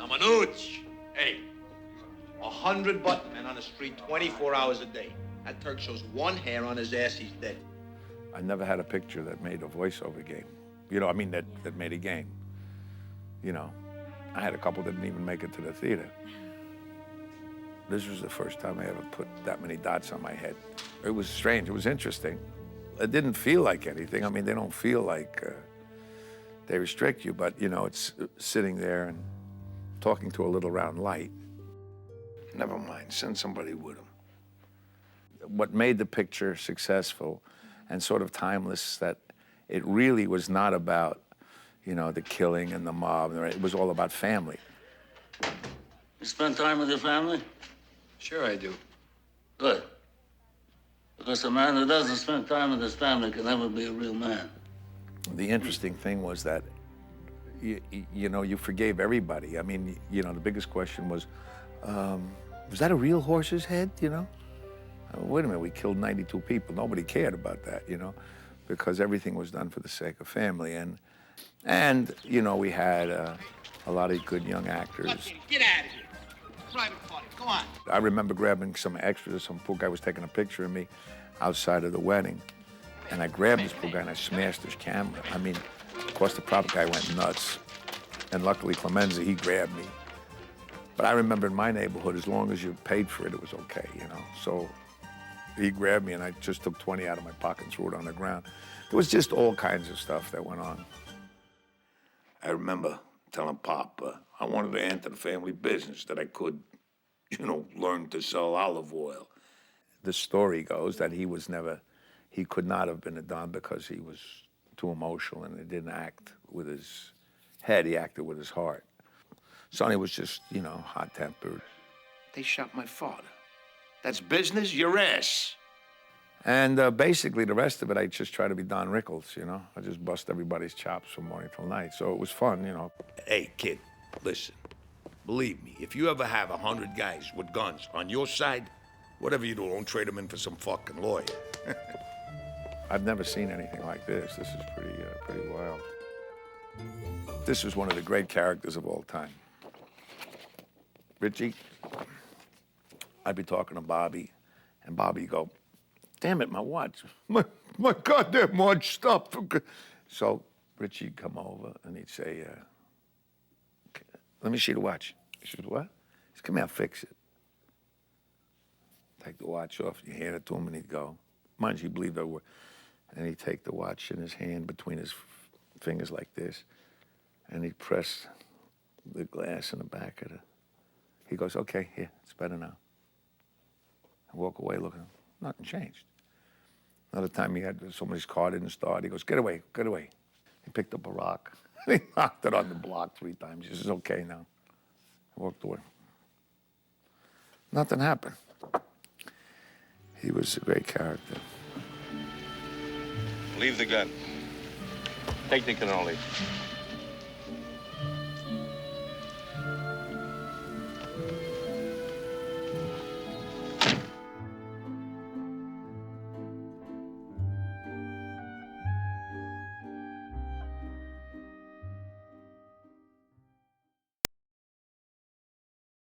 Kamanuch. Hey, 100 button men on the street 24 hours a day. That Turk shows one hair on his ass, he's dead. I never had a picture that made a voiceover game. You know, I mean, that made a game. You know, I had a couple that didn't even make it to the theater. This was the first time I ever put that many dots on my head. It was strange, it was interesting. It didn't feel like anything. I mean, they don't feel like they restrict you, but you know, it's sitting there and talking to a little round light. Never mind, send somebody with them. What made the picture successful and sort of timeless, that it really was not about, you know, the killing and the mob. It was all about family. You spend time with your family? Sure I do. Good. Because a man who doesn't spend time with his family can never be a real man. The interesting thing was that, you know, you forgave everybody. I mean, you know, the biggest question was that a real horse's head, you know? Wait a minute, we killed 92 people. Nobody cared about that, you know, because everything was done for the sake of family. And you know, we had a lot of good young actors. Get out of here. Private party, go on. I remember grabbing some extras. Some poor guy was taking a picture of me outside of the wedding. And I grabbed this poor guy and I smashed his camera. I mean, of course, the prop guy went nuts. And luckily, Clemenza, he grabbed me. But I remember in my neighborhood, as long as you paid for it, it was okay, you know? So he grabbed me and I just took 20 out of my pocket and threw it on the ground. There was just all kinds of stuff that went on. I remember telling Pop I wanted to enter the family business, that I could, you know, learn to sell olive oil. The story goes that he could not have been a Don because he was too emotional and he didn't act with his head, he acted with his heart. Sonny was just, you know, hot-tempered. They shot my father. That's business, your ass. And basically the rest of it, I just try to be Don Rickles, you know? I just bust everybody's chops from morning till night. So it was fun, you know. Hey, kid, listen. Believe me, if you ever have 100 guys with guns on your side, whatever you do, don't trade them in for some fucking lawyer. I've never seen anything like this. This is pretty wild. This is one of the great characters of all time. Richie, I'd be talking to Bobby, and Bobby go, damn it, my watch. My goddamn watch stopped. So Richie'd come over and he'd say, let me see the watch. He said, what? He said, come here, I'll fix it. Take the watch off, you hand it to him and he'd go, mind you, believe that word. And he'd take the watch in his hand between his fingers like this, and he'd press the glass in the back of it. He goes, okay, here, it's better now. I walk away looking, nothing changed. Another time he had somebody's car didn't start. He goes, get away, get away. He picked up a rock. He knocked it on the block 3 times. He says, okay now. I walked away. Nothing happened. He was a great character. Leave the gun. Take the cannoli.